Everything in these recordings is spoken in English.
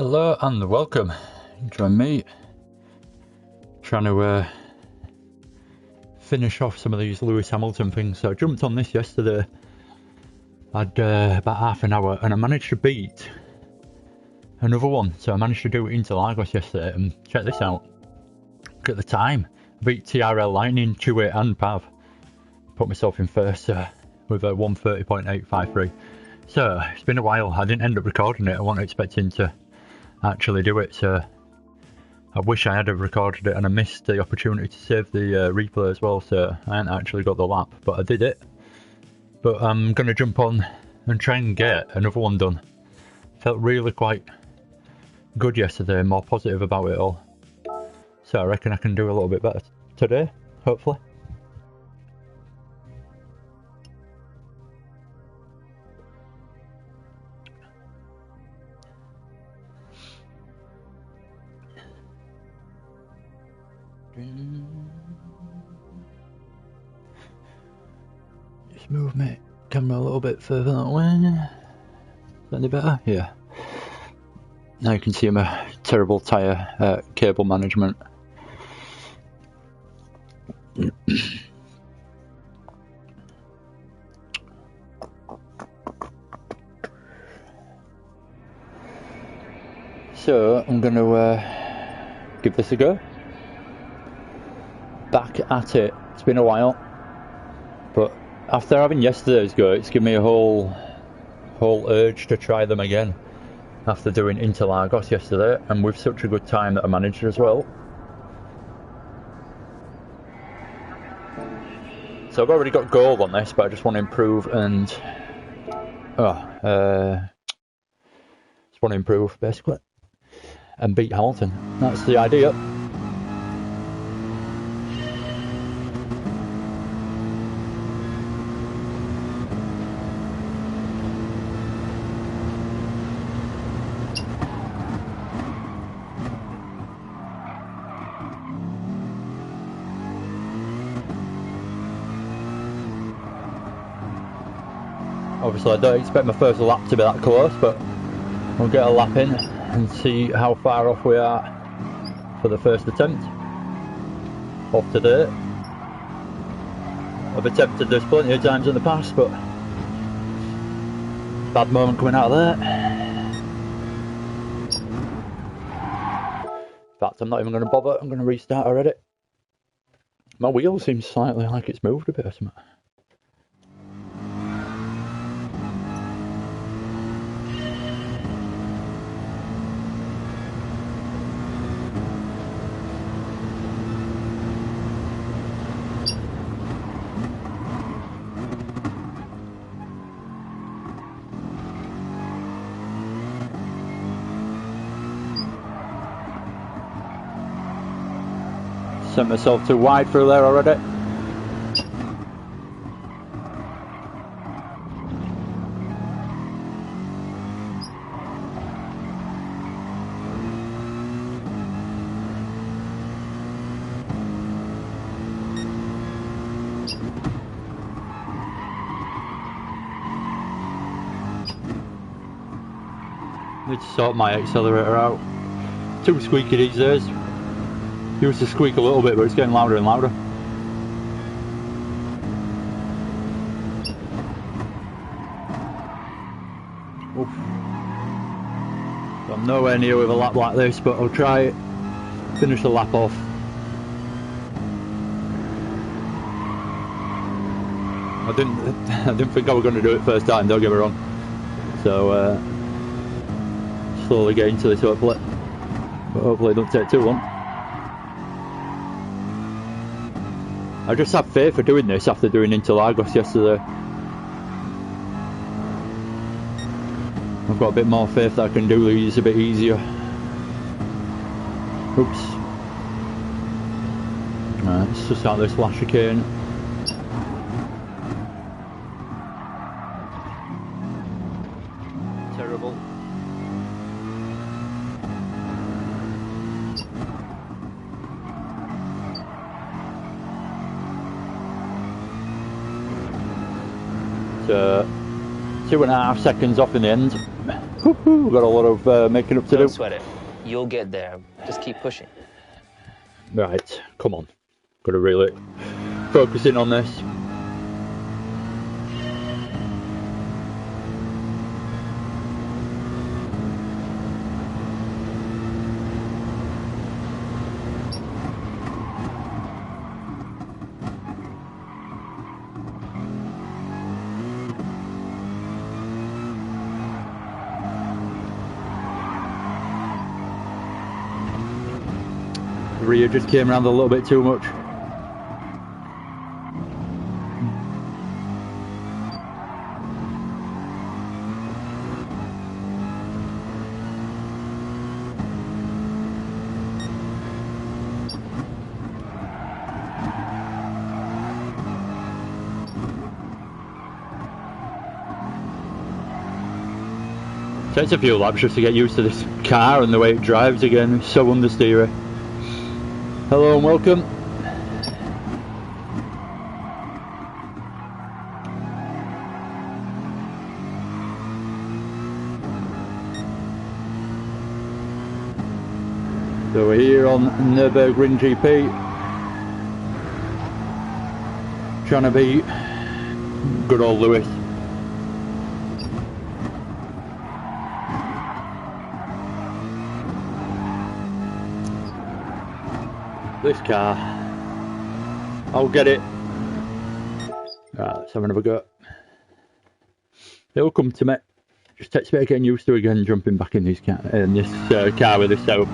Hello and welcome. Join me trying to finish off some of these Lewis Hamilton things. So I jumped on this yesterday. I had about half an hour and I managed to beat another one. So I managed to do it into Lagos yesterday, and check this out. Look at the time. I beat TRL Lightning, Chewy and Pav. Put myself in first with a 1:30.853. So it's been a while. I didn't end up recording it. I wasn't expecting to actually do it, so I wish I had have recorded it, and I missed the opportunity to save the replay as well, so I hadn't actually got the lap, but I did it. But I'm going to jump on and try and get another one done. Felt really quite good yesterday, more positive about it all. So I reckon I can do a little bit better today, hopefully. Just move my camera a little bit further that way. Is that any better? Yeah. Now you can see my terrible tyre cable management. So I'm going to give this a go. Back at it. It's been a while, but after having yesterday's go, it's given me a whole urge to try them again after doing Interlagos yesterday, and with such a good time that I managed as well. So I've already got gold on this, but I just want to improve and just want to improve basically and beat Hamilton. That's the idea. Obviously I don't expect my first lap to be that close, but we'll get a lap in and see how far off we are for the first attempt off today. I've attempted this plenty of times in the past, but bad moment coming out of there. In fact, I'm not even going to bother, I'm going to restart already. My wheel seems slightly like it's moved a bit or something. Sent myself too wide through there already. Need to sort my accelerator out. Too squeaky these days. Used to squeak a little bit, but it's getting louder and louder. Oof. I'm nowhere near with a lap like this, but I'll try finish the lap off. I didn't think I was going to do it first time, don't get me wrong. So slowly get into this hopefully, but hopefully it don't take too long. I just have faith for doing this after doing Interlagos yesterday. I've got a bit more faith that I can do these a bit easier. Oops. Right, let's just start this last chicane. Terrible. So 2.5 seconds off in the end. Whew. We've got a lot of making up to do. Don't sweat it. You'll get there. Just keep pushing. Right, come on. Got to really focus in on this. Rear just came around a little bit too much. Takes a few laps just to get used to this car and the way it drives again. It's so understeery. Hello and welcome. So we're here on Nürburgring GP, trying to beat good old Lewis. This car, I'll get it. Right, let's have another go. It'll come to me. Just takes a bit of getting used to again, jumping back in this car with this setup.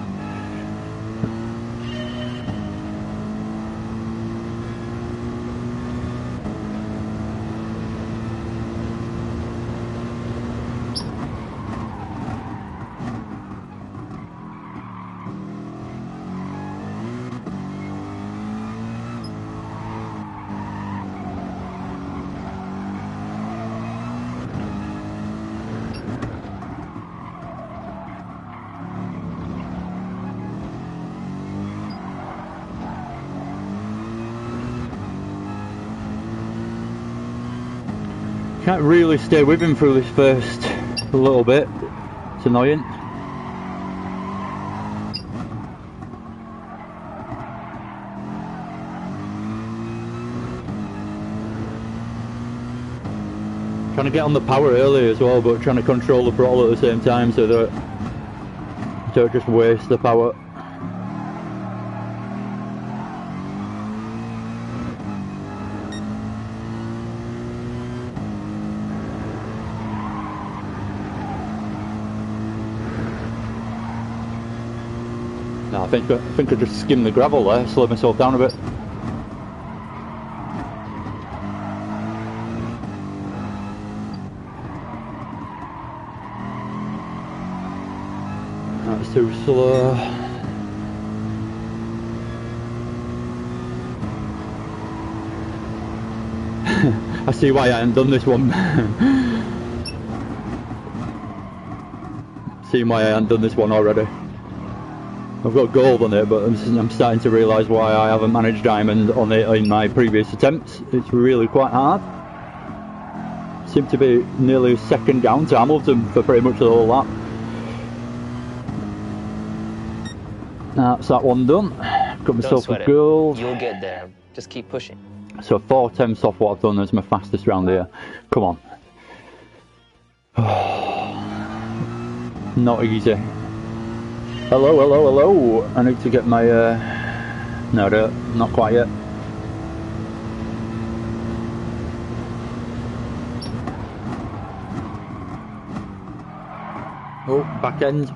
Can't really stay with him through this first little bit. It's annoying. Trying to get on the power early as well, but trying to control the throttle at the same time so that don't just waste the power. No, I think I just skimmed the gravel there, slowed myself down a bit. That's too slow. I see why I haven't done this one. Seeing why I haven't done this one already. I've got gold on it, but I'm starting to realise why I haven't managed diamond on it in my previous attempts. It's really quite hard. Seemed to be nearly a second down to Hamilton for pretty much the whole lap. That's that one done. Got myself a gold. You'll get there. Just keep pushing. So 4/10 off what I've done as my fastest round here. Come on. Not easy. Hello, hello, hello. I need to get my no, not quite yet. Oh, back end.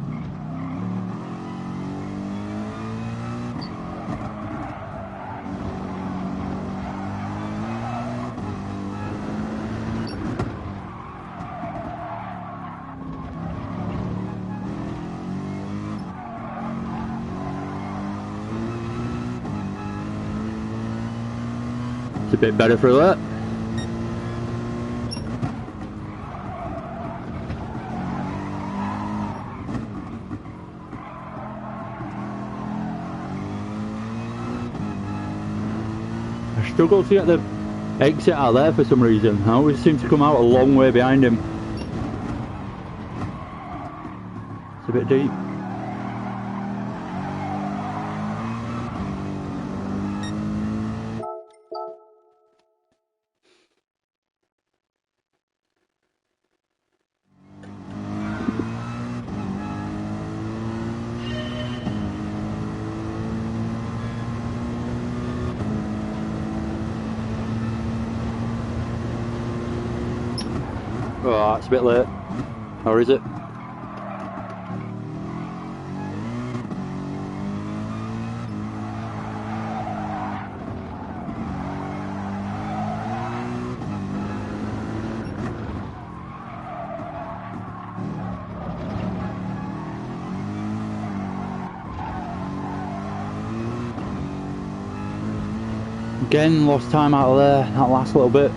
It's a bit better for that. I struggle to get the exit out there for some reason. I always seem to come out a long way behind him. a bit deep. Oh, it's a bit late. Or is it? Again, lost time out of there, that last little bit.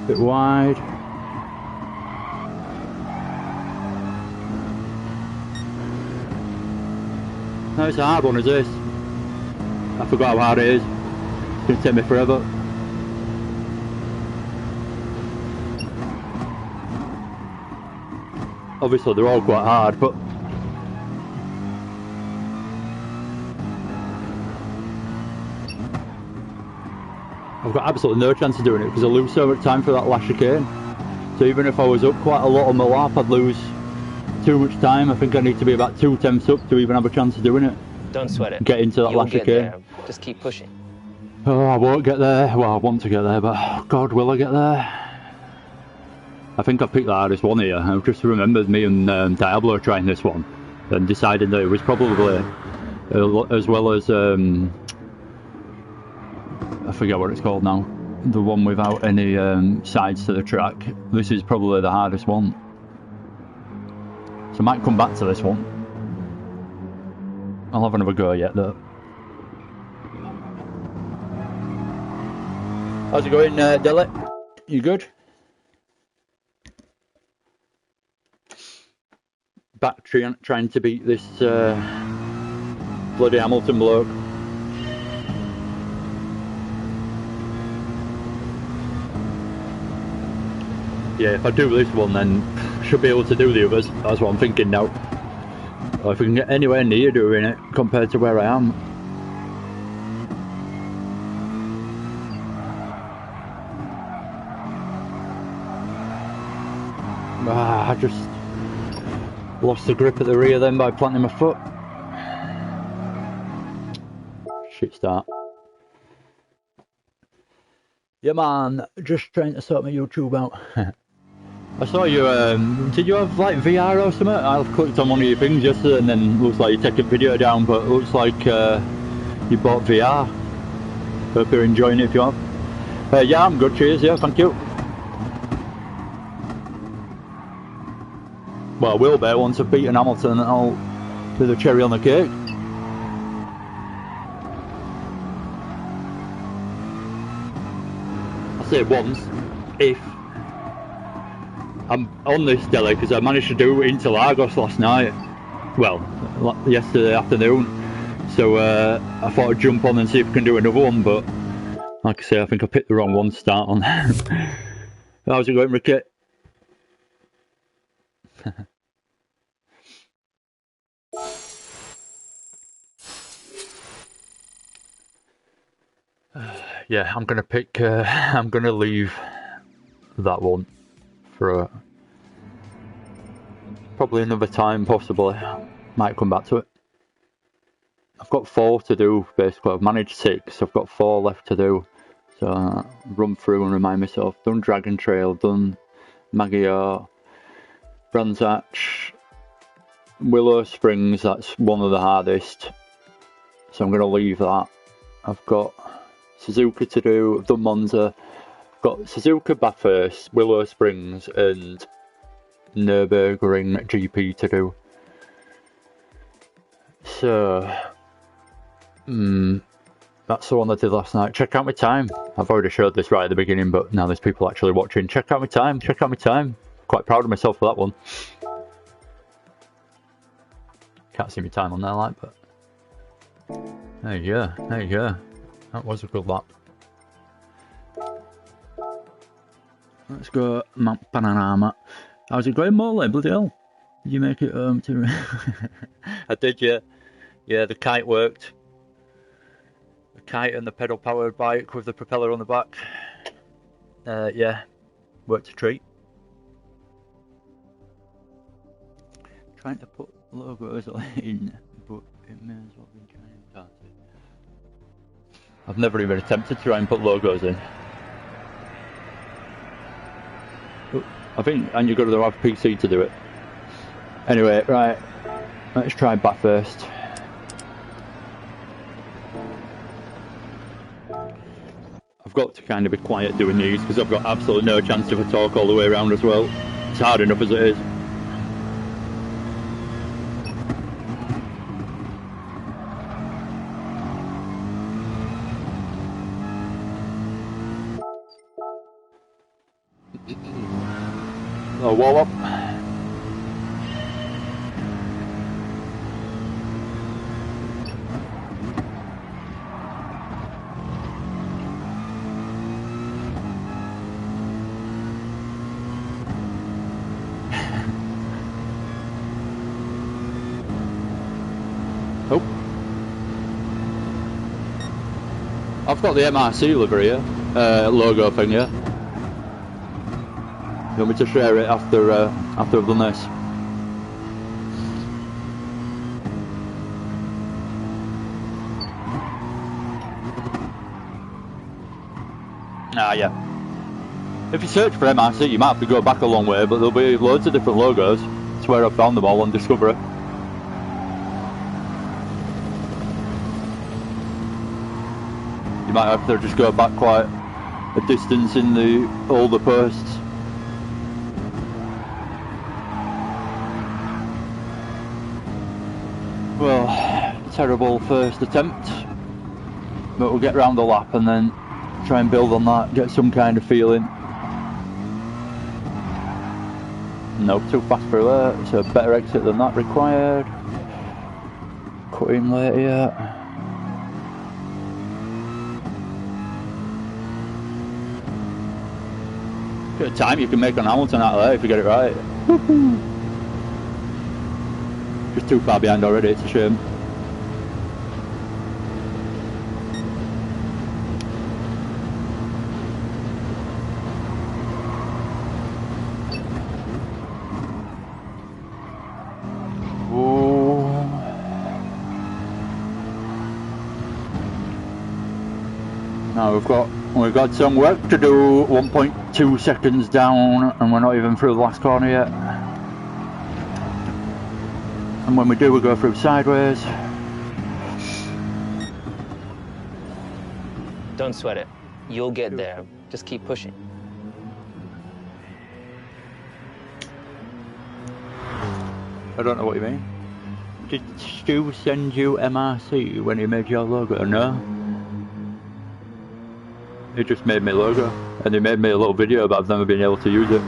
Bit wide. No, it's a hard one, is this? I forgot how hard it is. It's going to take me forever. Obviously they're all quite hard, but I've got absolutely no chance of doing it because I lose so much time for that last chicane. So even if I was up quite a lot on my lap, I'd lose too much time. I think I need to be about 2/10 up to even have a chance of doing it. Don't sweat it. Get into that You'll last get chicane. there. Just keep pushing. Oh, I won't get there. Well, I want to get there, but oh God, will I get there? I think I picked the hardest one here. I've just remembered me and Diablo trying this one and deciding that it was probably as well as I forget what it's called now, the one without any sides to the track. This is probably the hardest one, so I might come back to this one. I'll have another go yet though. How's it going, Dele? You good? Back trying to beat this bloody Hamilton bloke. Yeah, if I do this one, then I should be able to do the others. That's what I'm thinking now. Or if we can get anywhere near doing it compared to where I am. I just lost the grip at the rear then by planting my foot. Shit start. Yeah man, just trying to sort my YouTube out. I saw you, did you have like VR or something? I've clicked on one of your things yesterday and then looks like you're taking video down, but it looks like you bought VR. Hope you're enjoying it if you have. Yeah, I'm good, cheers, yeah, thank you. Well, I will be once I've beaten Hamilton and I'll do the cherry on the cake. I say once, if I'm on this Dele, because I managed to do Interlagos last night, well, yesterday afternoon, so I thought I'd jump on and see if I can do another one, but like I say, I think I picked the wrong one to start on. How's it going, Ricky? Yeah, I'm gonna pick. I'm gonna leave that one for probably another time, possibly. Might come back to it. I've got 4 to do basically. I've managed 6. I've got 4 left to do. So run through and remind myself. Done Dragon Trail. Done Magyar, Brands Hatch, Willow Springs, that's one of the hardest. So I'm going to leave that. I've got Suzuka to do, I've done Monza. I've got Suzuka, Bathurst, Willow Springs and Nürburgring GP to do. So, that's the one I did last night. Check out my time. I've already showed this right at the beginning, but now there's people actually watching. Check out my time. Check out my time. Quite proud of myself for that one. Can't see my time on there, like, but there you go. There you go. That was a good lap. Let's go Mount Panorama. How's it going, Morley? Bloody hell. Did you make it home to... I did, yeah. Yeah, the kite worked. The kite and the pedal-powered bike with the propeller on the back. Yeah, worked a treat. Trying to put logos in, but it may as well be trying, can't it? I've never even attempted to try and put logos in. I think, and you've got to have a PC to do it. Anyway, right, let's try Bathurst. I've got to kind of be quiet doing these because I've got absolutely no chance of a talk all the way around as well. It's hard enough as it is. Oh, wall up. Oh. I've got the MRC livery here, logo thing here. You want me to share it after I've done this? Ah, yeah. If you search for MRC, you might have to go back a long way, but there'll be loads of different logos. That's where I found them all on Discovery. You might have to just go back quite a distance in the older posts. Well, terrible first attempt, but we'll get round the lap and then try and build on that, get some kind of feeling. No, too fast for alert, so better exit than that required. Cut in late here. Bit of time you can make on Hamilton out there if you get it right. Woohoo! Just too far behind already, it's a shame. Ooh. Now we've got some work to do. 1.2 seconds down, and we're not even through the last corner yet. And when we do, we go through sideways. Don't sweat it. You'll get there. Just keep pushing. I don't know what you mean. Did Stu send you MRC when he made your logo? No. He just made me a logo, and he made me a little video, but I've never been able to use it.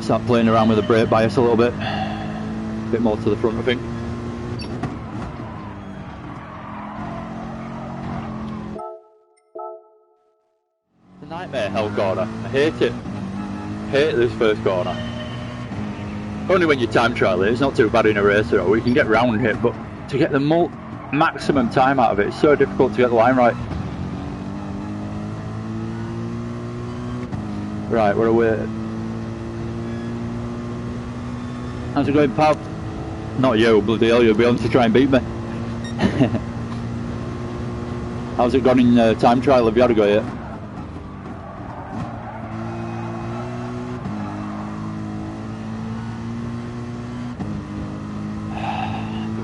Start playing around with the brake bias a little bit. A bit more to the front, I think. The nightmare hell corner. I hate it. Hate this first corner. Only when you time trial it, it's not too bad in a race or we can get round it, but to get the maximum time out of it, it's so difficult to get the line right. Right, we're away. How's it going, pal? Not you, bloody hell, you'll be on to try and beat me. How's it gone in time trial? Have you had a go yet?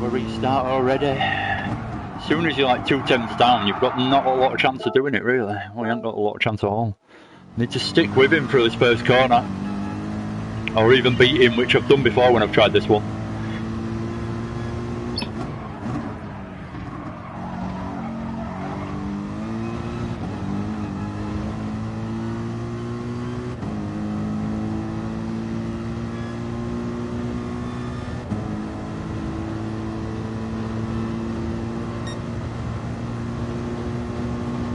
a restart already. As soon as you're like 2 tenths down, you've got not a lot of chance of doing it, really. Well, you haven't got a lot of chance at all. Need to stick with him through this first corner. Or even beat him, which I've done before when I've tried this one.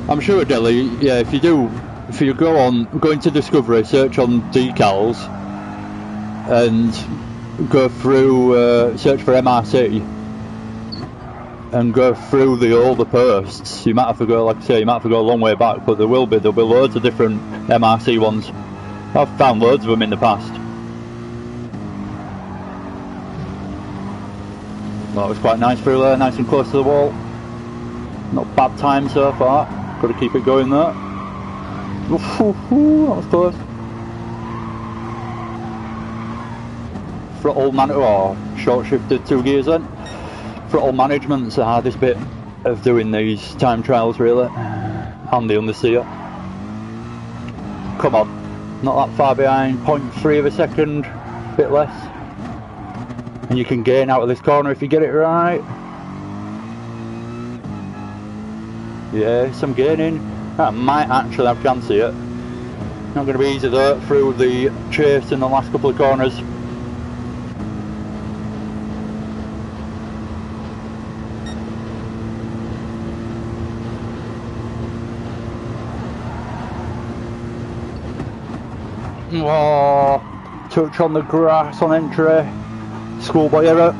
I'm sure, Delhi, yeah, if you go into Discovery, search on decals, and go through, search for MRC, and go through the older posts, you might have to go, like I say, you might have to go a long way back, but there'll be loads of different MRC ones. I've found loads of them in the past. Well, it was quite nice through there, nice and close to the wall. Not bad time so far. Got to keep it going there. That was close. Throttle short shifted 2 gears then. Throttle management's the hardest bit of doing these time trials, really. And the understeer. Come on, not that far behind. 0.3 of a second, bit less. And you can gain out of this corner if you get it right. Yeah, some gaining. That might actually have a chance here. Not going to be easy though, through the chase in the last couple of corners. Oh, touch on the grass on entry. Schoolboy error.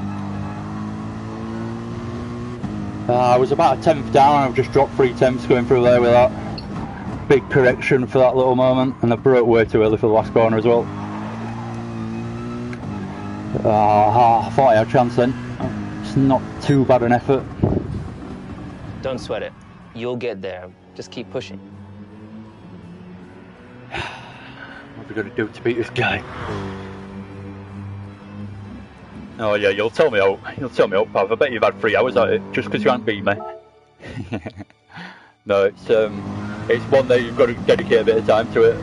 I was about a tenth down, I've just dropped 3 tenths going through there with that. Big correction for that little moment, and I broke way too early for the last corner as well. I thought I had a chance then. It's not too bad an effort. Don't sweat it. You'll get there. Just keep pushing. What are we going to do to beat this guy? Oh yeah, you'll tell me out, Pav. I bet you've had 3 hours at it, just because you haven't beat me. No, it's one that you've got to dedicate a bit of time to it.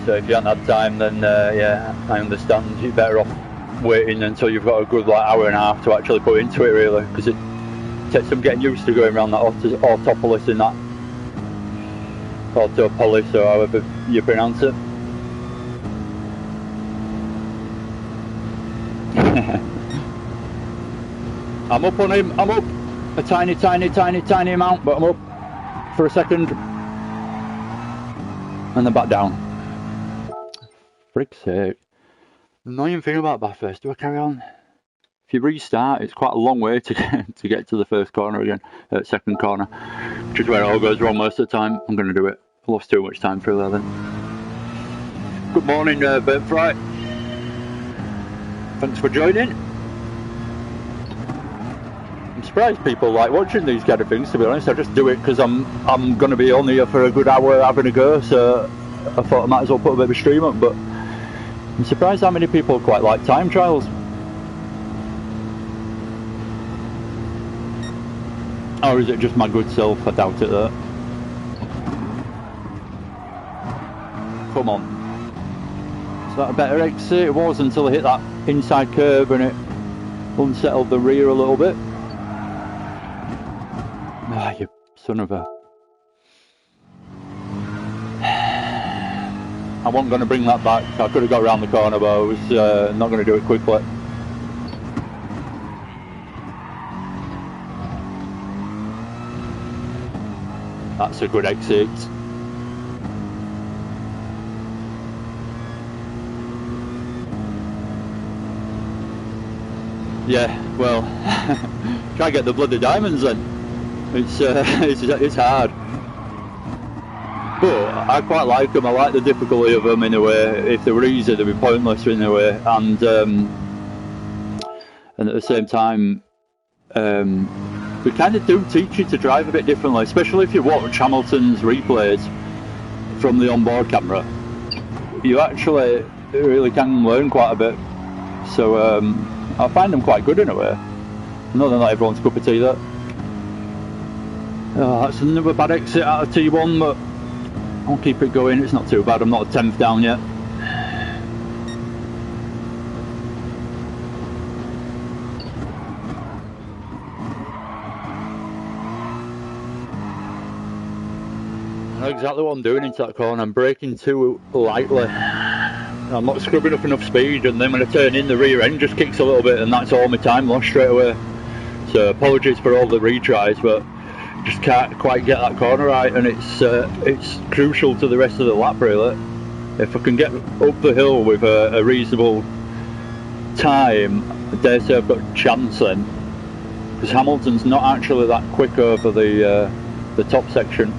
So if you haven't had time, then yeah, I understand. You're better off waiting until you've got a good hour and a half to actually put into it, really, because it takes some getting used to going around that Autopolis in that. Autopolis, or however you pronounce it. I'm up on him, I'm up. A tiny amount, but I'm up for a second. And then back down. Frick's sake. The annoying thing about Bathurst, do I carry on? If you restart, it's quite a long way to get to the first corner again, second corner, which is where it all goes wrong most of the time. I'm going to do it. I lost too much time through there then. Good morning, Bert Fry. Thanks for joining. I'm surprised people like watching these kind of things, to be honest. I just do it because I'm going to be on here for a good hour having a go, so I thought I might as well put a bit of a stream up, but I'm surprised how many people quite like time trials. Or is it just my good self? I doubt it though. Come on. Is that a better exit? It was until I hit that inside curve and it unsettled the rear a little bit. Ah, you son of a... I wasn't going to bring that back. I could have got around the corner, but I was not going to do it quickly. That's a good exit. Yeah, well, try and get the bloody diamonds then. It's hard. But I quite like them. I like the difficulty of them in a way. If they were easy, they'd be pointless in a way. And at the same time, we kind of do teach you to drive a bit differently, especially if you watch Hamilton's replays from the onboard camera. You actually really can learn quite a bit. So I find them quite good in a way. I know they're not everyone's cup of tea though. Oh, that's another bad exit out of T1, but I'll keep it going. It's not too bad. I'm not a 10th down yet. I know exactly what I'm doing into that corner. I'm braking too lightly. I'm not scrubbing up enough speed, and then when I turn in, the rear end just kicks a little bit, and that's all my time lost straight away. So apologies for all the retries, but just can't quite get that corner right, and it's crucial to the rest of the lap really. If I can get up the hill with a reasonable time, I dare say I've got a chance then, because Hamilton's not actually that quick over the top section.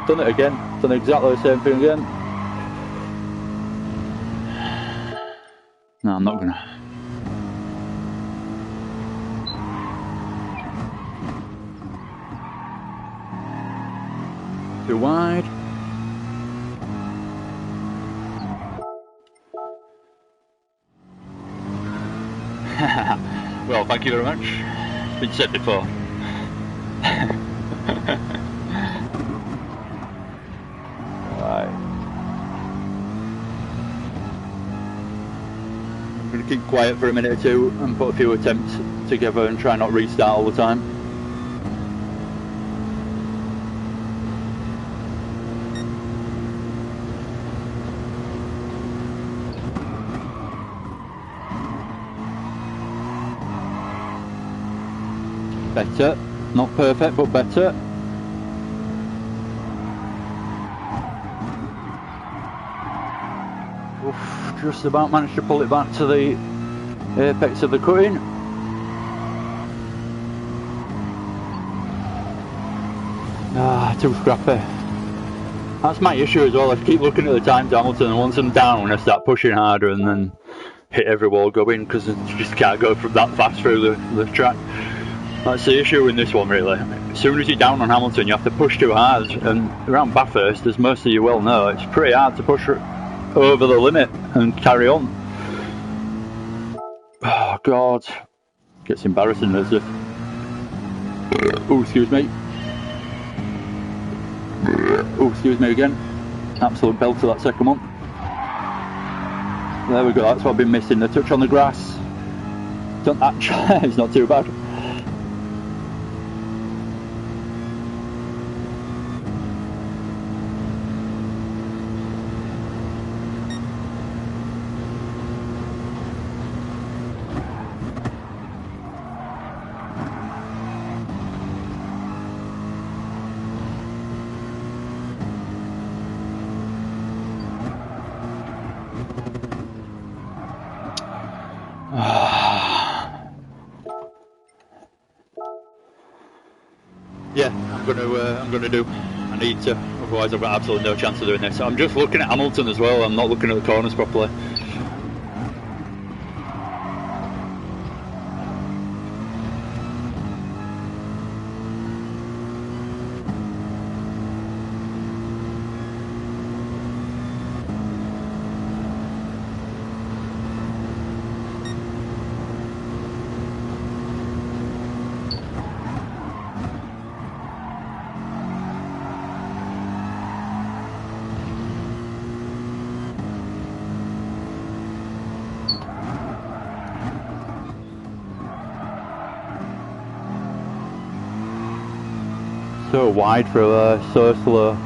Done it again, done exactly the same thing again. No, I'm not gonna. Too wide. Well, thank you very much. It's been said before. Right. I'm going to keep quiet for a minute or two and put a few attempts together and try not to restart all the time. Better, not perfect, but better. Oof, just about managed to pull it back to the apex of the cutting. Ah, too scrappy. That's my issue as well. I keep looking at the time to Hamilton, and once I'm down, I start pushing harder and then hit every wall going because I just can't go from that fast through the track. That's the issue in this one really. As soon as you're down on Hamilton, you have to push too hard, and around Bathurst, as most of you well know, it's pretty hard to push over the limit and carry on. Oh God, gets embarrassing this. Oh, excuse me. Oh, excuse me again. Absolute belt to that second one. There we go, that's what I've been missing, the touch on the grass. Don't actually, it's not too bad. Yeah, I'm gonna do. I need to, otherwise I've got absolutely no chance of doing this. I'm just looking at Hamilton as well. I'm not looking at the corners properly. So wide for so slow.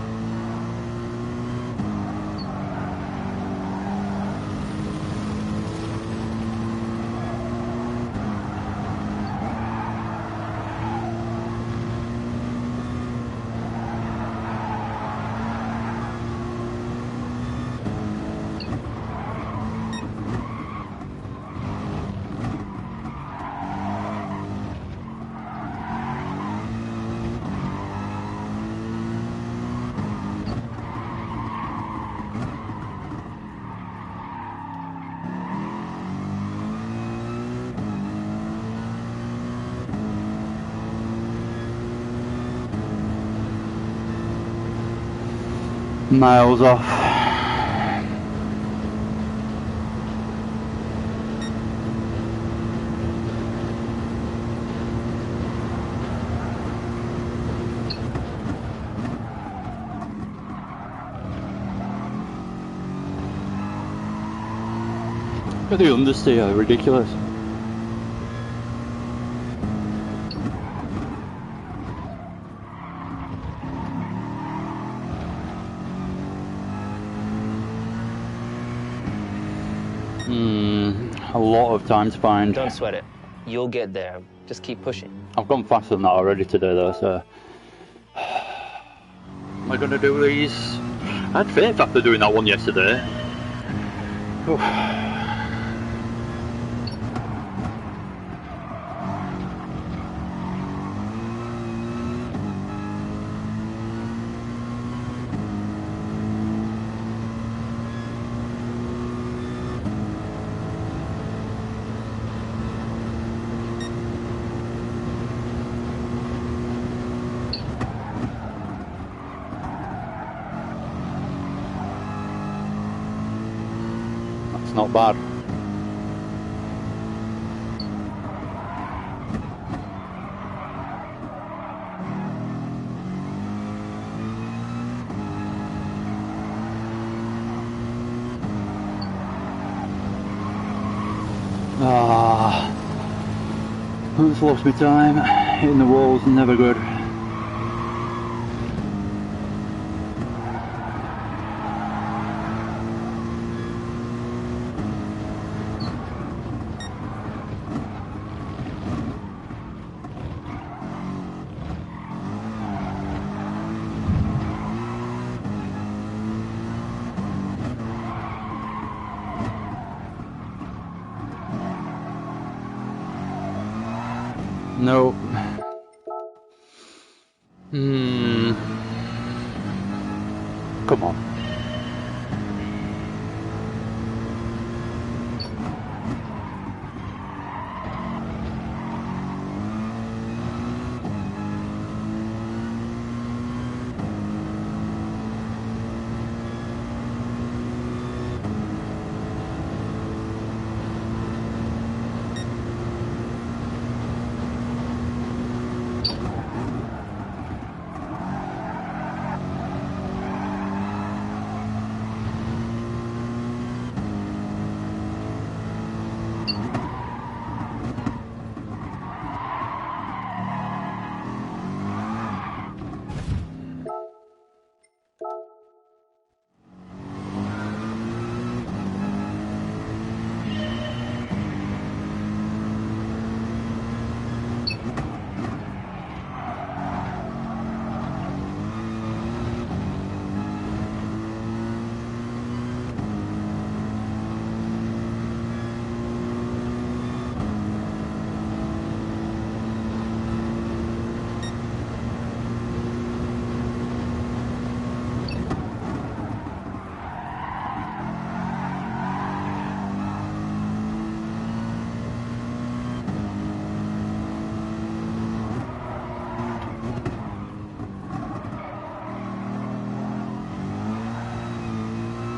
Miles off. But the understeer are ridiculous. A lot of time to find. Don't sweat it. You'll get there. Just keep pushing. I've gone faster than that already today though, so... Am I going to do these? I had faith after doing that one yesterday. Not bad. I just lost my time. Hitting the walls, never good. No. Come on.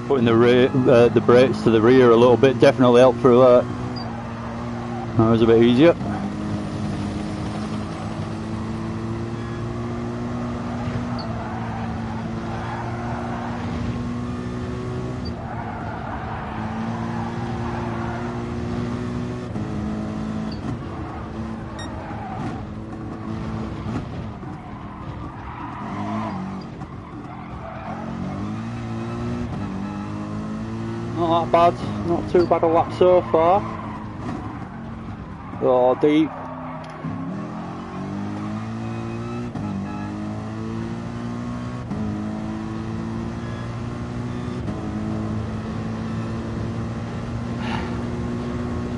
Putting the brakes to the rear a little bit definitely helped through that. That was a bit easier. Not that bad, not too bad a lap so far. Oh, deep.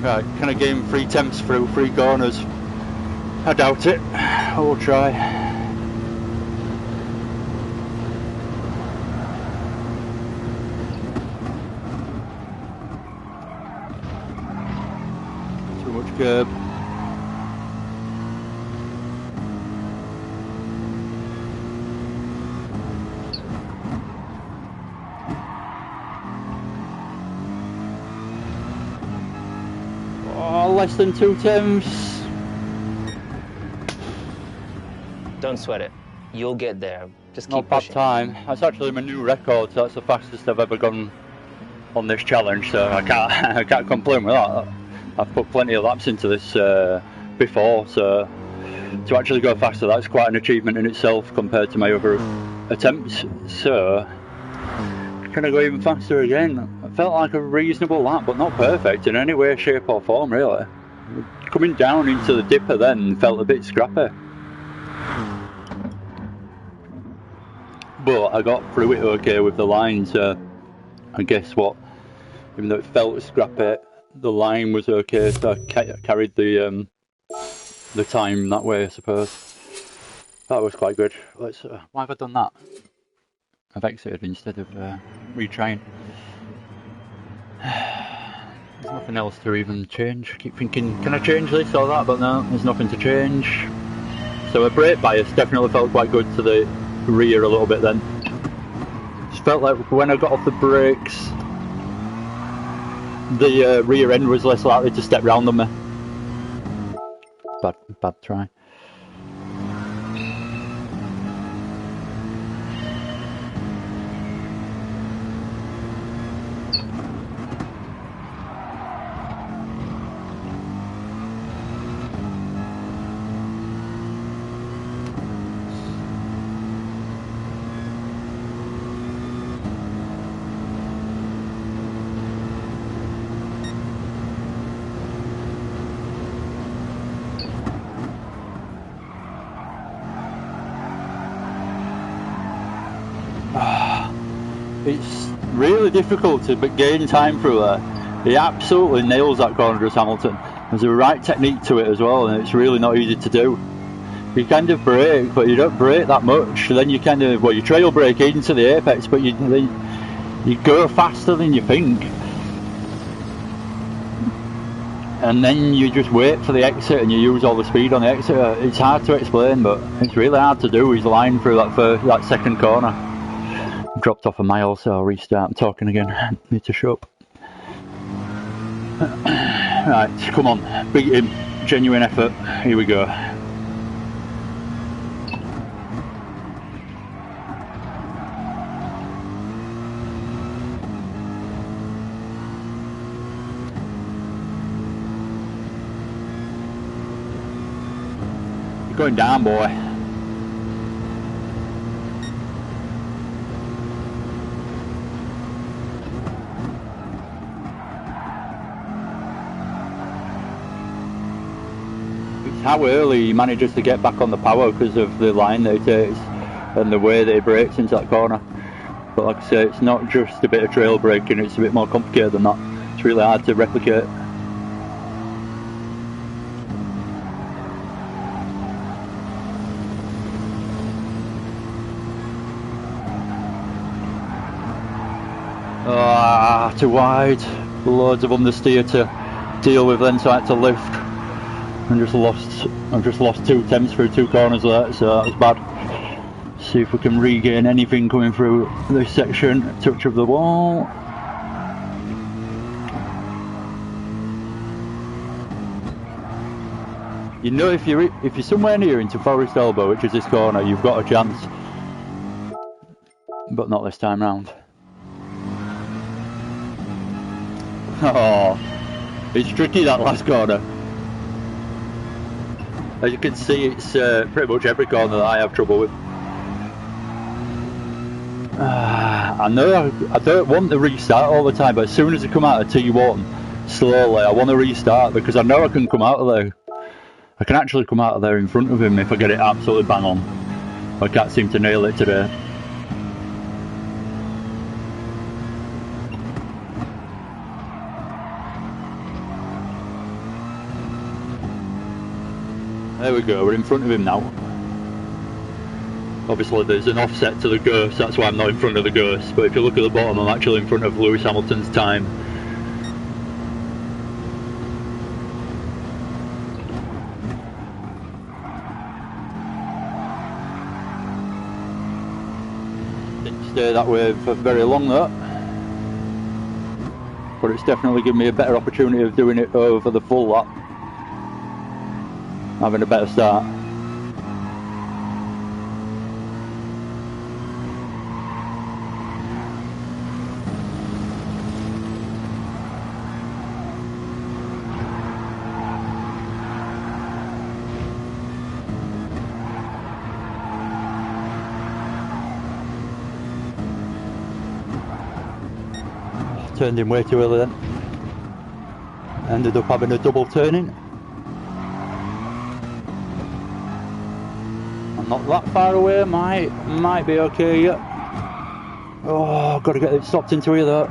Right, can I gain 3 temps through 3 corners? I doubt it. I will try. Curb. Oh, less than 2 temps. Don't sweat it. You'll get there. Just keep Not bad pushing. time. That's actually my new record, so that's the fastest I've ever gone on this challenge, so I can't complain with that. I've put plenty of laps into this before, so to actually go faster, that's quite an achievement in itself compared to my other attempts. So can I go even faster again? It felt like a reasonable lap, but not perfect in any way, shape or form really. Coming down into the dipper then felt a bit scrappy, but I got through it okay with the line, so I guess what, even though it felt scrappy, the line was okay, so I carried the time that way, I suppose. That was quite good. Let's. Why have I done that? I've exited instead of retrying. There's nothing else to even change. I keep thinking, can I change this or that? But no, there's nothing to change. So a brake bias definitely felt quite good to the rear a little bit then. Just felt like when I got off the brakes, the rear end was less likely to step round than me. Bad try. It's really difficult to gain time through there. He absolutely nails that corner, does Hamilton. There's a right technique to it as well, and it's really not easy to do. You kind of brake, but you don't brake that much. Then you kind of, well, you trail brake into the apex, but you go faster than you think. And then you just wait for the exit and you use all the speed on the exit. It's hard to explain, but it's really hard to do his line through that second corner. Dropped off a mile, so I'll restart. I'm talking again. Need to shut up. Right, come on, beat him. Genuine effort. Here we go. You're going down, boy. How early he manages to get back on the power because of the line that he takes and the way that he brakes into that corner. But like I say, it's not just a bit of trail braking, it's a bit more complicated than that. It's really hard to replicate. Too wide. Loads of understeer to deal with then, so I had to lift. I've just lost 2 tenths through 2 corners there, so that was bad. See if we can regain anything coming through this section. Touch of the wall. You know, if you're somewhere near into Forest Elbow, which is this corner, you've got a chance. But not this time round. Oh, it's tricky, that last corner. As you can see, it's pretty much every corner that I have trouble with. I know I don't want to restart all the time, but as soon as I come out of T1, slowly, I want to restart because I know I can come out of there. I can actually come out of there in front of him if I get it absolutely bang on. I can't seem to nail it today. There we go, we're in front of him now. Obviously there's an offset to the Ghost, that's why I'm not in front of the Ghost, but if you look at the bottom, I'm actually in front of Lewis Hamilton's time. Didn't stay that way for very long though, but it's definitely given me a better opportunity of doing it over the full lap. Having a better start. turned in way too early then. Ended up having a double turning. I'm not that far away, might be okay yet. Oh, got to get it stopped into here though.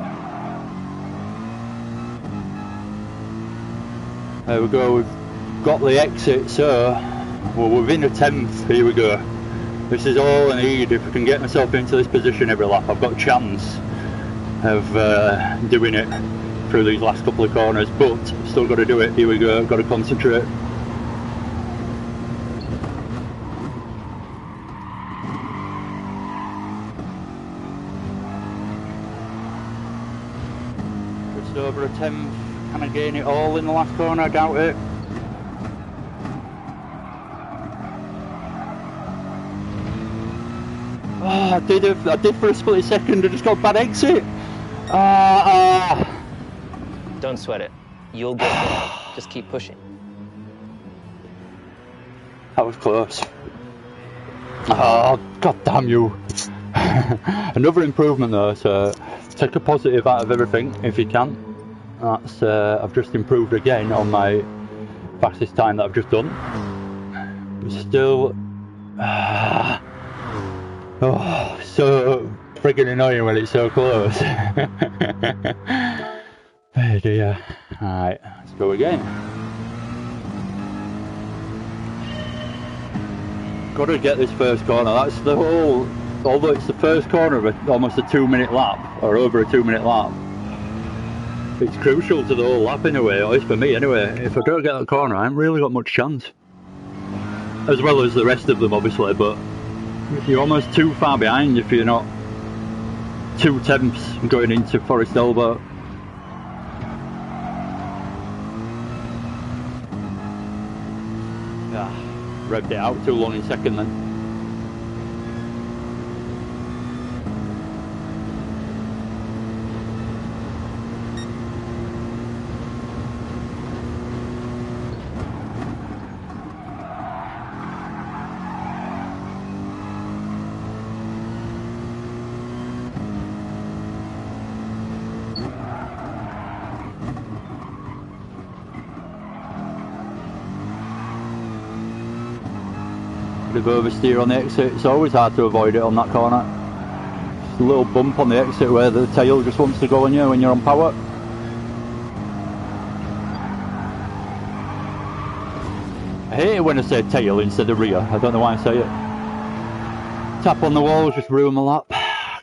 There we go, we've got the exit, so we're within a tenth. Here we go. This is all I need. If I can get myself into this position every lap, I've got a chance of doing it through these last couple of corners, but still got to do it. Here we go, got to concentrate. Just over a tenth. Can I gain it all in the last corner? I doubt it. Oh, I did for a split second. I just got a bad exit. Don't sweat it. You'll get there. Just keep pushing. That was close. Oh, god damn you. Another improvement though, so take a positive out of everything if you can. That's I've just improved again on my fastest time that I've just done. But still, oh, so friggin' annoying when it's so close. Oh dear. Alright, let's go again. Gotta get this first corner. That's the whole, although it's the first corner of almost a 2-minute lap, or over a 2-minute lap, it's crucial to the whole lap in a way, or at least for me anyway. If I don't get that corner, I haven't really got much chance. As well as the rest of them obviously, but you're almost too far behind if you're not 2 tenths going into Forest Elbow. Yeah, revved it out too long in second then. Bit of oversteer on the exit. It's always hard to avoid it on that corner. Just a little bump on the exit where the tail just wants to go on you when you're on power. I hate it when I say tail instead of rear. I don't know why I say it. Tap on the walls, just ruin my lap.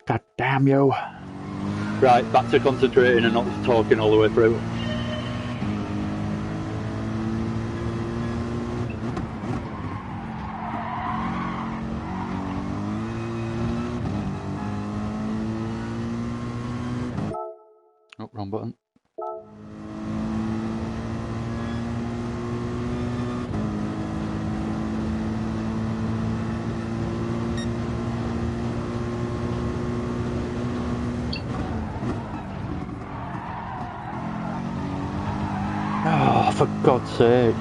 God damn you. Right, back to concentrating and not talking all the way through. Oh, wrong button. Oh, for God's sake.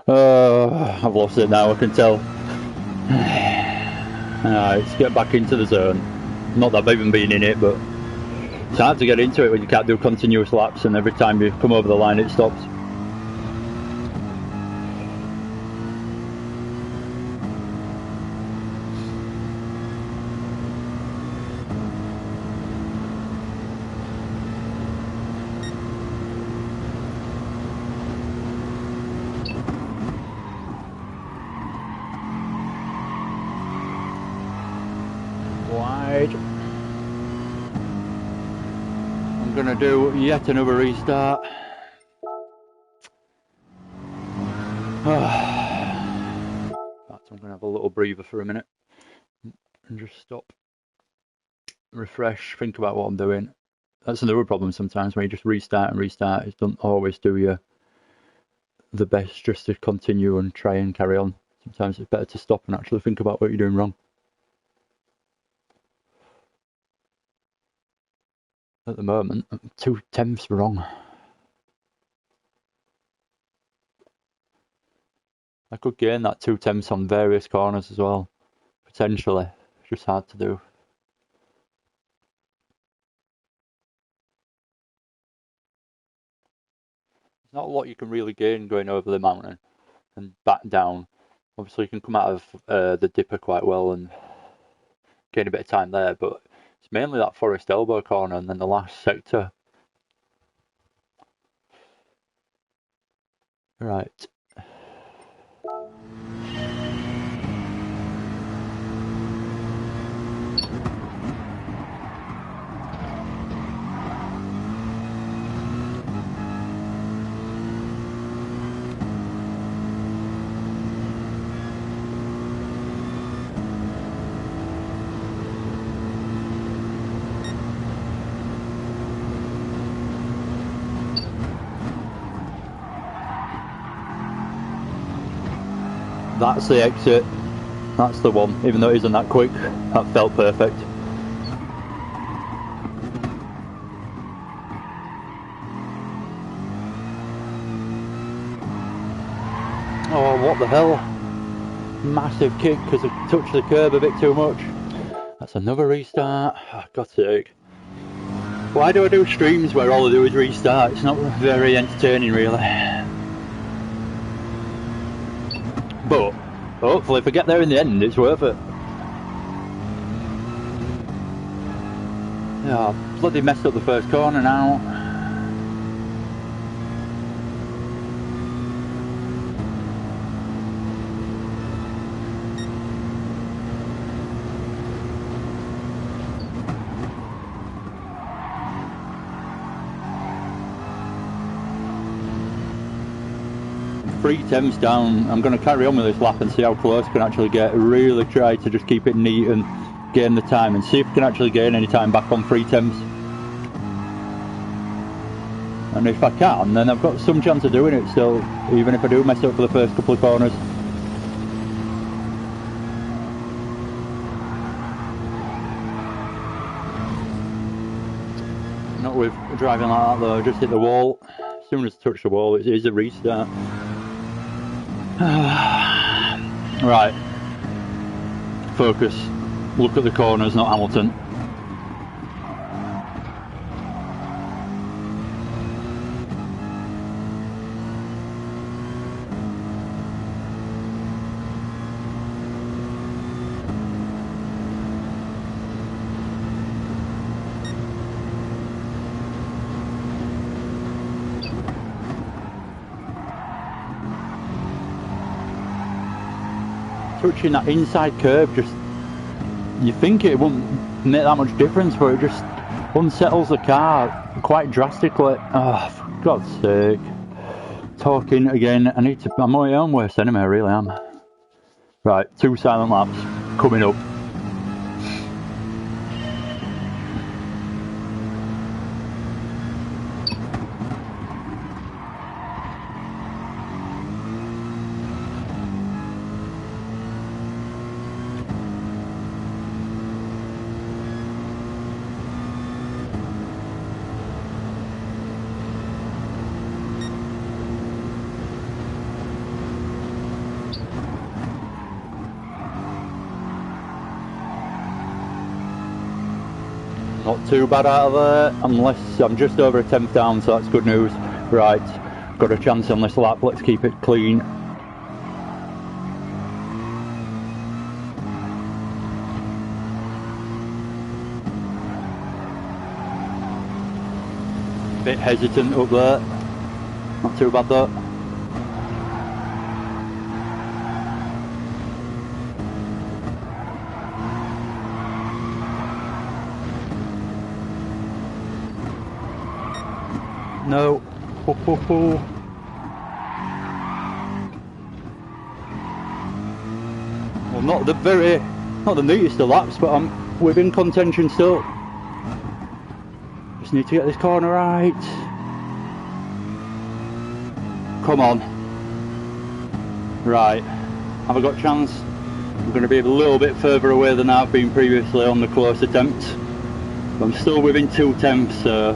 Oh, I've lost it now, I can tell. Alright, let's get back into the zone. Not that I've even been in it, but it's hard to get into it when you can't do continuous laps and every time you come over the line it stops. Wide. I'm gonna do yet another restart. I'm gonna have a little breather for a minute and just stop, refresh, think about what I'm doing. That's another problem sometimes when you just restart and restart. It doesn't always do you the best just to continue and try and carry on. Sometimes it's better to stop and actually think about what you're doing wrong. at the moment. I'm 2/10 wrong. I could gain that 2/10 on various corners as well, potentially. It's just hard to do. There's not a lot you can really gain going over the mountain and back down. Obviously you can come out of the dipper quite well and gain a bit of time there, but it's mainly that Forest Elbow corner and then the last sector. Right. That's the exit. That's the one, even though it isn't that quick. That felt perfect. Oh, what the hell? Massive kick because I touched the curb a bit too much. That's another restart. Oh, God's sake. Why do I do streams where all I do is restart? It's not very entertaining, really. But hopefully if I get there in the end, it's worth it. Yeah, I bloody messed up the first corner now. Three temps down. I'm going to carry on with this lap and see how close I can actually get. Really try to just keep it neat and gain the time and see if I can actually gain any time back on 3 temps. And if I can, then I've got some chance of doing it still, even if I do mess up for the first couple of corners. Not with driving like that though, just hit the wall. As soon as I touch the wall, it is a restart. Right, focus, look at the corners, not Hamilton. Touching that inside curb, just you think it wouldn't make that much difference, but it just unsettles the car quite drastically. Oh, for God's sake. Talking again, I'm my own worst enemy, I really am. Right, 2 silent laps coming up. Not too bad out of there, unless I'm just over a 10th down, so that's good news. Right, got a chance on this lap, let's keep it clean. Bit hesitant up there, not too bad though. No. Ho, ho, ho. Well, not the neatest of laps, but I'm within contention still. Just need to get this corner right. Come on. Right. Have I got a chance? I'm going to be a little bit further away than I've been previously on the close attempt. I'm still within 2 tenths, so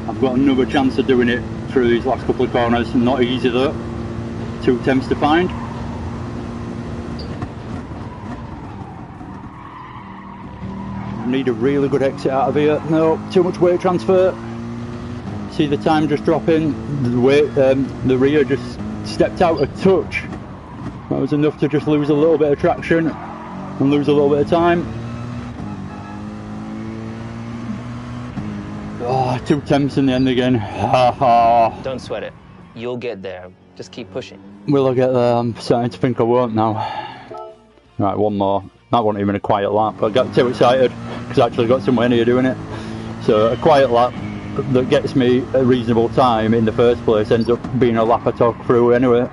I've got another chance of doing it through these last couple of corners. Not easy though, 2 tenths to find. Need a really good exit out of here. No, too much weight transfer. See the time just dropping. The weight, the rear just stepped out a touch. That was enough to just lose a little bit of traction and lose a little bit of time. Oh, 2 tenths in the end again. Don't sweat it. You'll get there. Just keep pushing. Will I get there? I'm starting to think I won't now. Right, one more. That wasn't even a quiet lap. I got too excited because I actually got somewhere near doing it. So a quiet lap that gets me a reasonable time in the first place ends up being a lap I talk through anyway.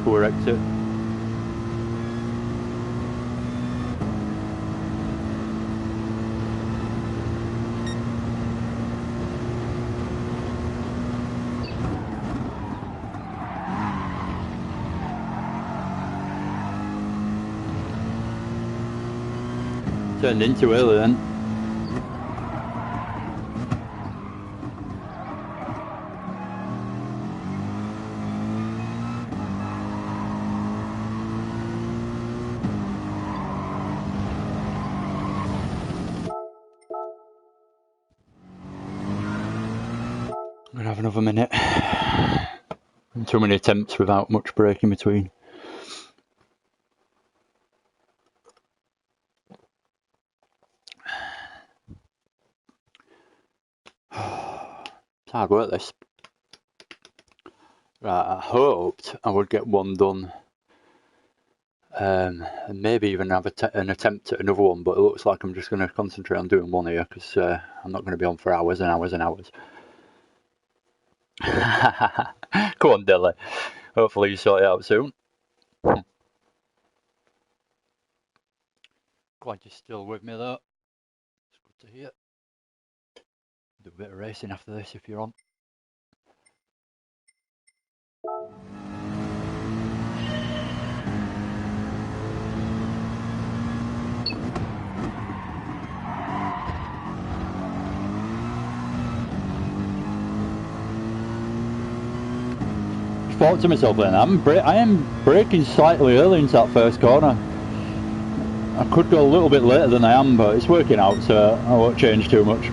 Poor exit. Turned in too early then. I'm gonna have another minute. Too many attempts without much break in between. It's hard work this. Right, I hoped I would get one done and maybe even have an attempt at another one, but it looks like I'm just going to concentrate on doing one here because I'm not going to be on for hours and hours and hours. Go on, Dilly. Hopefully you sort it out soon. Glad you're still with me though. It's good to hear. Do a bit of racing after this if you're on. Thought to myself then, I am braking slightly early into that first corner. I could go a little bit later than I am, but it's working out, so I won't change too much.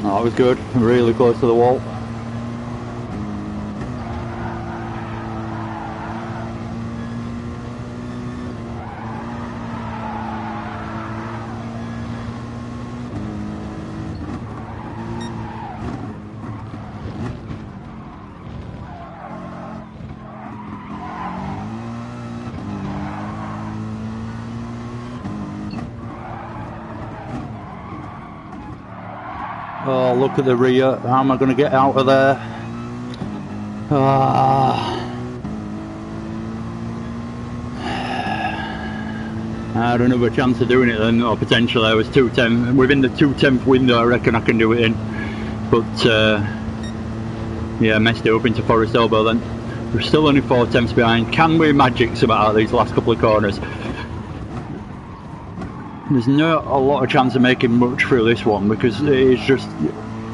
Oh, that was good, really close to the wall. Oh, look at the rear. How am I going to get out of there? I had another chance of doing it then, or potentially I was 210. Within the 2/10 window, I reckon I can do it in. But, yeah, messed it up into Forest Elbow then. We're still only 4/10 behind. Can we magic some out of these last couple of corners? There's not a lot of chance of making much through this one because it's just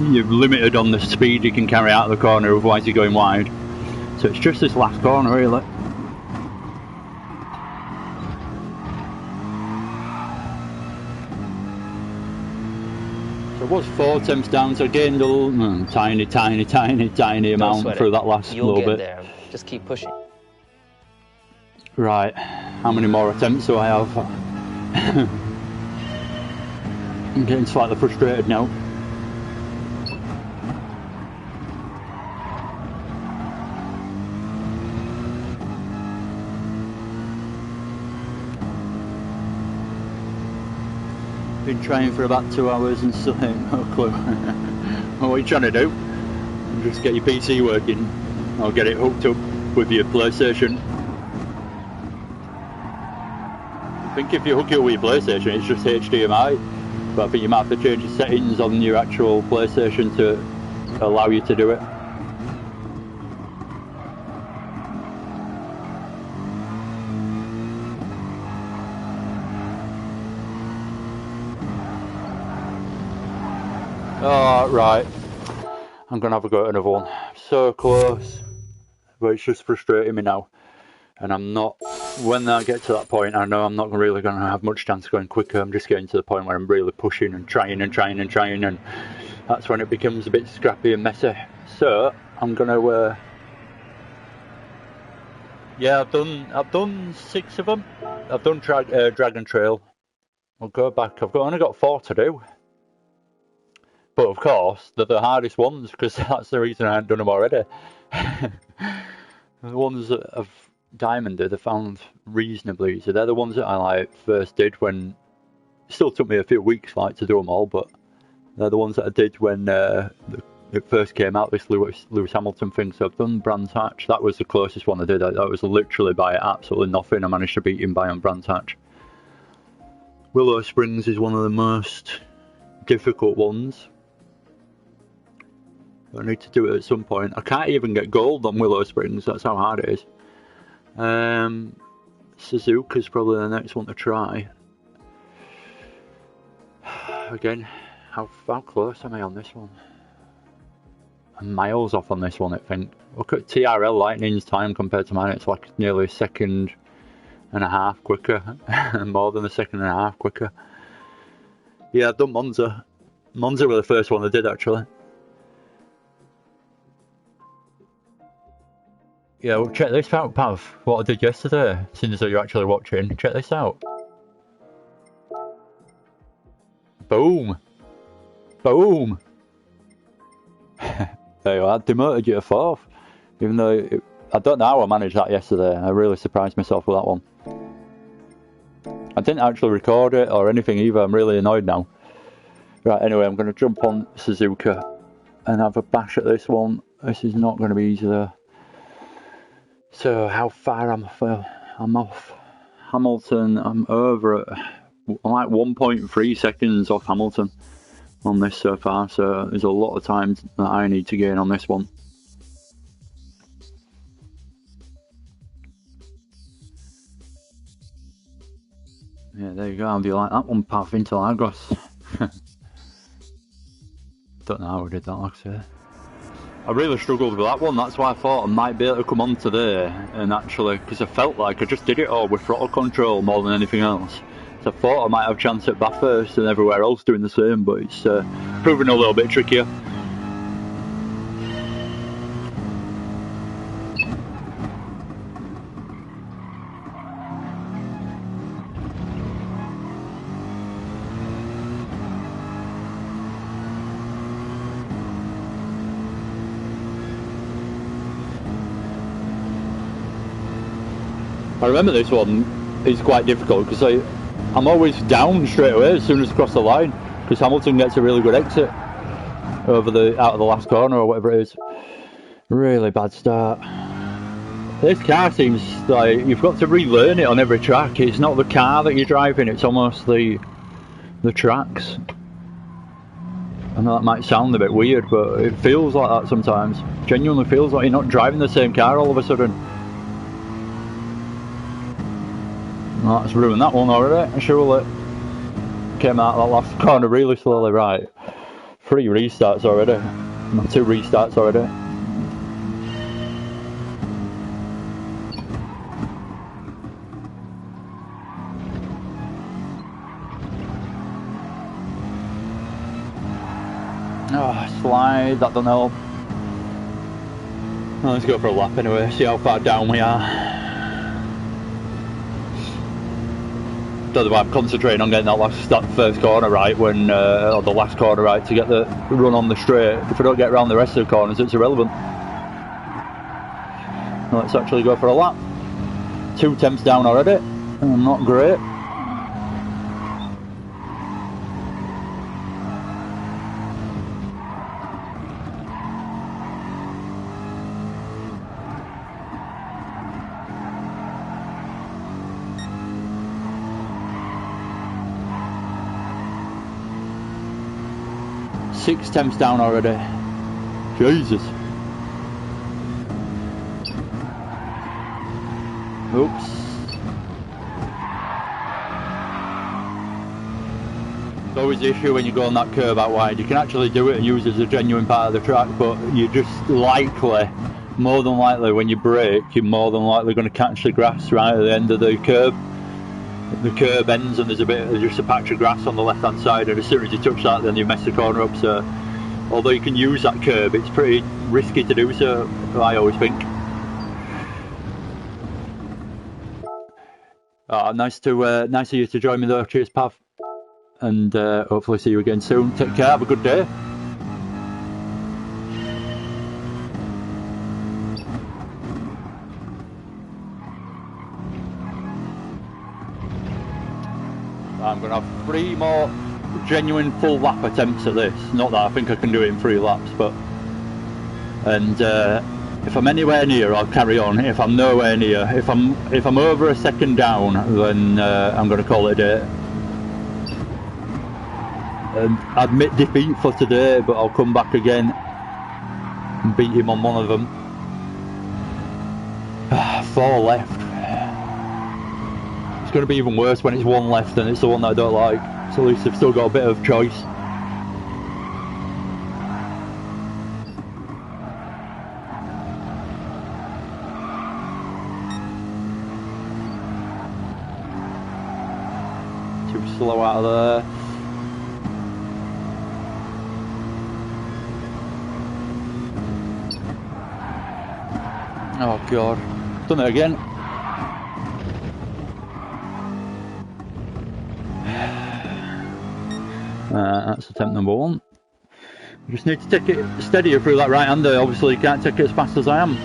you're limited on the speed you can carry out of the corner, otherwise you're going wide. So it's just this last corner really. So it was 4/10 down, so I gained a tiny amount through that last little bit. You'll get there. Just keep pushing. Right, how many more attempts do I have? I'm getting slightly frustrated now. Been trying for about 2 hours and still ain't no clue. What are you trying to do? Just get your PC working, or get it hooked up with your PlayStation. I think if you hook it up with your PlayStation, it's just HDMI. But I think you might have to change the settings on your actual PlayStation to allow you to do it. Oh, right. I'm going to have a go at another one. So close. But it's just frustrating me now. And I'm not... When I get to that point, I know I'm not really going to have much chance of going quicker. I'm just getting to the point where I'm really pushing and trying. And that's when it becomes a bit scrappy and messy. So, I'm going to... Yeah, I've done 6 of them. I've done Dragon Trail. I'll go back. I've only got 4 to do. But of course, they're the hardest ones, because that's the reason I haven't done them already. The ones that I've diamonded, I found reasonably easy. They're the ones that I first did when... It still took me a few weeks to do them all, but they're the ones that I did when it first came out, this Lewis Hamilton thing. So I've done Brands Hatch. That was the closest one I did. That was literally by absolutely nothing. I managed to beat him by on Brands Hatch. Willow Springs is one of the most difficult ones. I need to do it at some point. I can't even get gold on Willow Springs, that's how hard it is. Suzuka's probably the next one to try. Again, how close am I on this one? I'm miles off on this one, I think. Look at TRL Lightning's time compared to mine, it's like nearly a second and a half quicker. More than a second and a half quicker. Yeah, I've done Monza. Monza was the first one I did, actually. Yeah, well, check this out, Pav. What I did yesterday, seeing as though you're actually watching. Check this out. Boom. Boom. There you are. I demoted you to 4th. Even though I don't know how I managed that yesterday. I really surprised myself with that one. I didn't actually record it or anything either. I'm really annoyed now. Right, anyway, I'm going to jump on Suzuka and have a bash at this one. This is not going to be easy though. So how far I'm off Hamilton. I'm over at like 1.3 seconds off Hamilton on this so far. So there's a lot of time that I need to gain on this one. Yeah, there you go. How do you like that one, Pav? Interlagos. Don't know how I did that, like I say. I really struggled with that one, that's why I thought I might be able to come on today and actually, because I felt like I just did it all with throttle control more than anything else. So I thought I might have a chance at Bathurst and everywhere else doing the same, but it's proving a little bit trickier. I remember this one is quite difficult because I'm always down straight away as soon as I cross the line, because Hamilton gets a really good exit over out of the last corner or whatever it is. Really bad start. This car seems like you've got to relearn it on every track. It's not the car that you're driving, it's almost the tracks. I know that might sound a bit weird, but it feels like that sometimes. Genuinely feels like you're not driving the same car all of a sudden. Well, that's ruined that one already, surely. Came out of that last corner really slowly, right. 3 restarts already. 2 restarts already. Oh, slide, that don't help. Well, let's go for a lap anyway, see how far down we are. Don't know why I'm concentrating on getting that first corner right when, or the last corner right to get the run on the straight. If I don't get around the rest of the corners, it's irrelevant. Let's actually go for a lap. 2 temps down already. Not great. 6 temps down already. Jesus. Oops. It's always the issue when you go on that curve out wide. You can actually do it and use it as a genuine part of the track, but you're just more than likely, when you brake, you're more than likely going to catch the grass right at the end of the curb. The curb ends and there's just a patch of grass on the left hand side, and as soon as you touch that, then you mess the corner up. So although you can use that curb, it's pretty risky to do so, I always think. Nice of you to join me though. Cheers, Pav, and hopefully see you again soon. Take care, have a good day. I'm going to have 3 more genuine full lap attempts at this. Not that I think I can do it in 3 laps, but... And if I'm anywhere near, I'll carry on. If I'm nowhere near, if I'm over a second down, then I'm going to call it a day. And I admit defeat for today, but I'll come back again and beat him on one of them. 4 left. It's going to be even worse when it's 1 left and it's the one that I don't like. So at least I've still got a bit of choice. Too slow out of there. Oh God, done it again. That's attempt number 1. I just need to take it steadier through that right hander. Obviously you can't take it as fast as I am.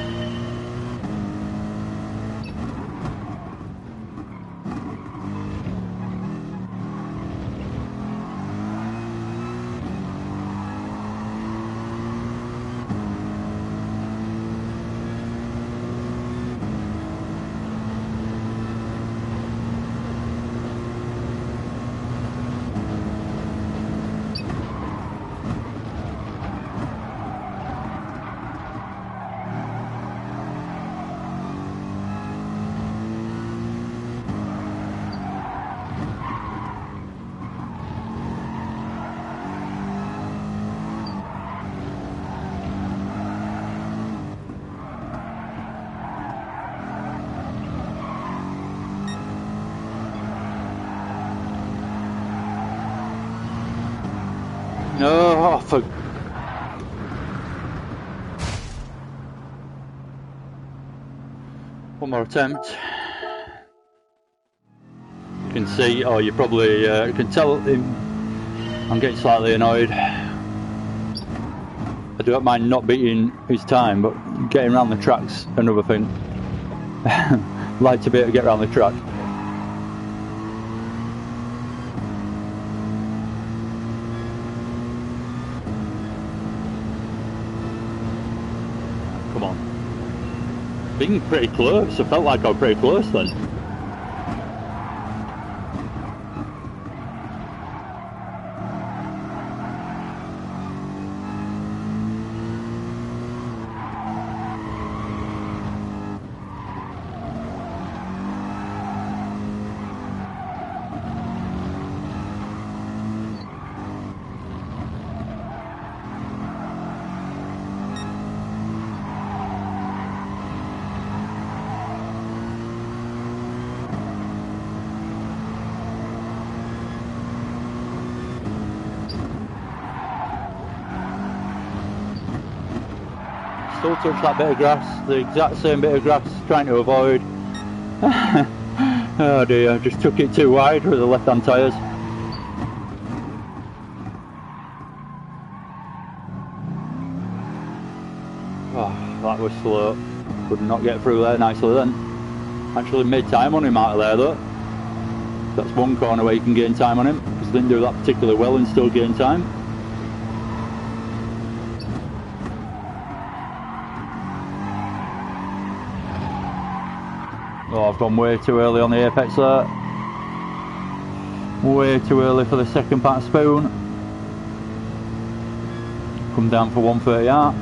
No, for... One more attempt. You can see, or you probably can tell I'm getting slightly annoyed. I don't mind not beating his time, but getting around the track's another thing. Like to be able to get around the track. Come on. Being pretty close. I felt like I was pretty close then. Still touch that bit of grass, the exact same bit of grass, trying to avoid. Oh dear, just took it too wide with the left hand tyres. Oh, that was slow. Could not get through there nicely then. Actually made time on him out of there though. That's one corner where you can gain time on him, because he didn't do that particularly well and still gain time. Oh, I've gone way too early on the apex there. Way too early for the second part of spoon. Come down for 130 out.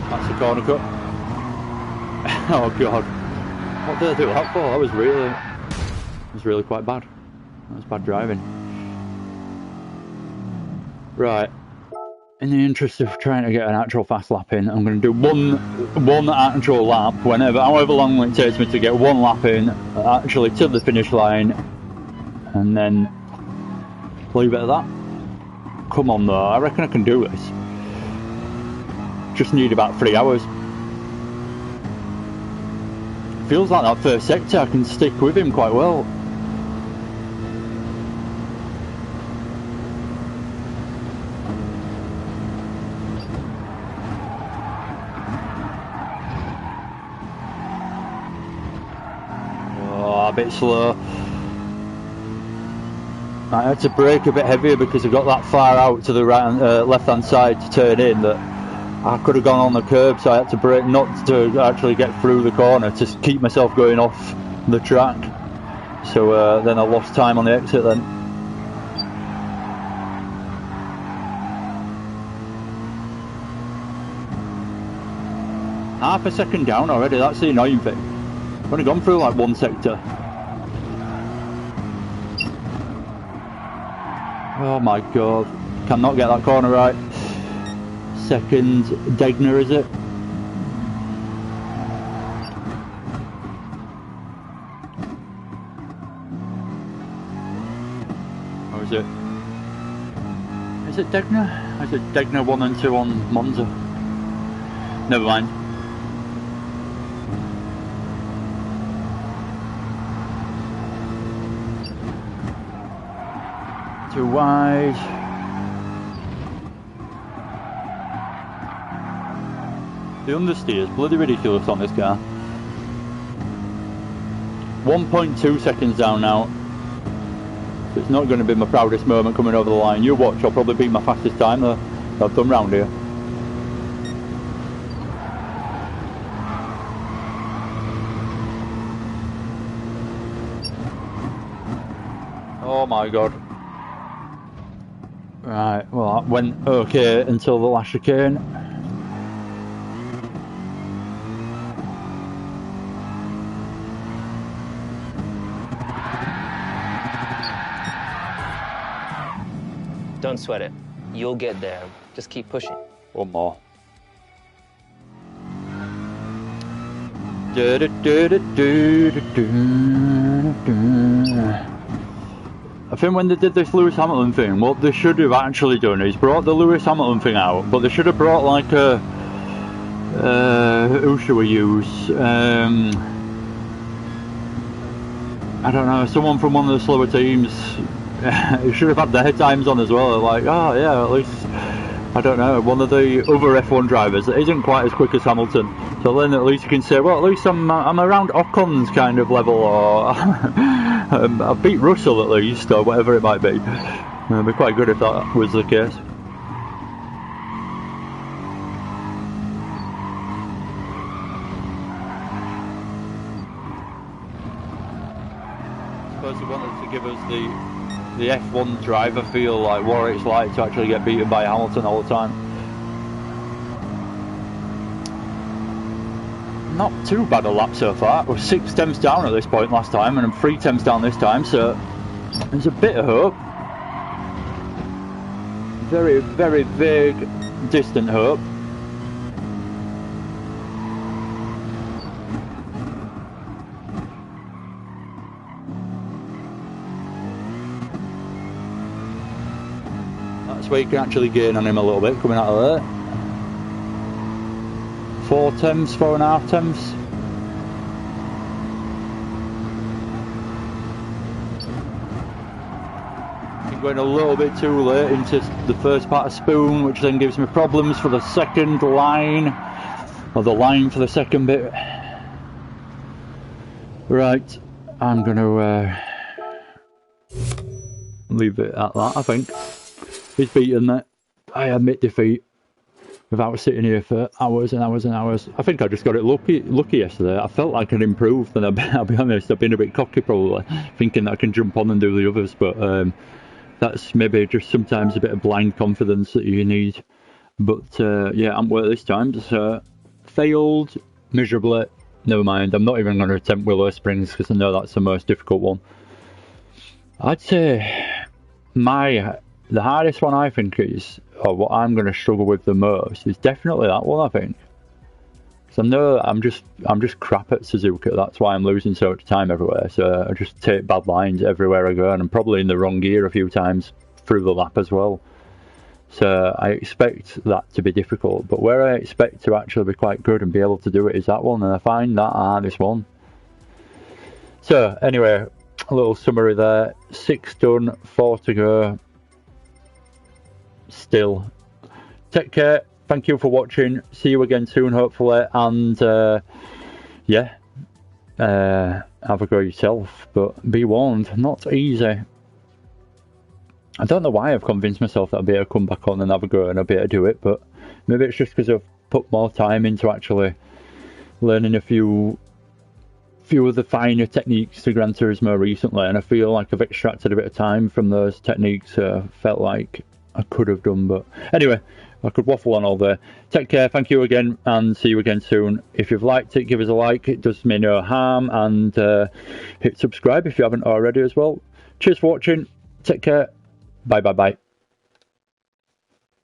That's the corner cut. Oh god. What did I do that for? That was really quite bad. That was bad driving. Right. In the interest of trying to get an actual fast lap in, I'm going to do one actual lap, however long it takes me to get one lap in, actually to the finish line, and then leave it at that. Come on though, I reckon I can do this. Just need about 3 hours. Feels like that first sector I can stick with him quite well. A bit slow. I had to brake a bit heavier because I got that far out to the right, left hand side to turn in that I could have gone on the curb, so I had to brake not to actually get through the corner to keep myself going off the track. So then I lost time on the exit then. Half a second down already, that's the annoying thing. I've only gone through like one sector. Oh my god, cannot get that corner right. Second, Degner is it? Or is it? Is it Degner? Or is it Degner 1 and 2 on Monza? Never mind. Too wide. The understeer is bloody ridiculous on this car. 1.2 seconds down now. So it's not going to be my proudest moment coming over the line. You watch, I'll probably beat my fastest time that I've done round here. Oh my god. Right, well that went okay until the last chicane. Don't sweat it. You'll get there. Just keep pushing. One more. I think when they did this Lewis Hamilton thing, what they should have actually done is brought the Lewis Hamilton thing out, but they should have brought like a who should we use? I don't know, someone from one of the slower teams. You should have had their times on as well. Like, oh yeah, at least I don't know, one of the other F1 drivers that isn't quite as quick as Hamilton. So then at least you can say, well, at least I'm around Ocon's kind of level, or I beat Russell at least, or whatever it might be. It'd be quite good if that was the case. I suppose they wanted to give us the F1 driver feel, like what it's like to actually get beaten by Hamilton all the time. Not too bad a lap so far. We're 6 tenths down at this point last time, and I'm 3 tenths down this time, so there's a bit of hope. Very, very vague, distant hope. That's where you can actually gain on him a little bit coming out of there. 4 tenths, 4.5 tenths. I'm going a little bit too late into the first part of Spoon, which then gives me problems for the second line, or the line for the second bit. Right, I'm going to leave it at that, I think. He's beaten that. I admit defeat. without sitting here for hours and hours and hours. I think I just got it lucky yesterday. I felt like I'd improved, and I'll be honest, I've been a bit cocky probably, thinking that I can jump on and do the others, but that's maybe just sometimes a bit of blind confidence that you need. But yeah, I'm worth this time, so failed miserably. Never mind, I'm not even going to attempt Willow Springs because I know that's the most difficult one. I'd say the hardest one I think is, or what I'm going to struggle with the most, is definitely that one, I think. Because I know I'm just crap at Suzuka, that's why I'm losing so much time everywhere. So I just take bad lines everywhere I go, and I'm probably in the wrong gear a few times through the lap as well. So I expect that to be difficult, but where I expect to actually be quite good and be able to do it is that one, and I find that hardest one. So anyway, a little summary there. 6 done, 4 to go. Still. Take care. Thank you for watching. See you again soon, hopefully. And yeah, have a go yourself. But be warned, not easy. I don't know why I've convinced myself that I'll be able to come back on and have a go and I'll be able to do it, but maybe it's just because I've put more time into actually learning a few of the finer techniques to Gran Turismo recently, and I feel like I've extracted a bit of time from those techniques. Felt like I could have done, but anyway, I could waffle on all day. Take care, thank you again, and see you again soon. If you've liked it, give us a like, it does me no harm, and hit subscribe if you haven't already as well. Cheers for watching, take care, bye bye bye.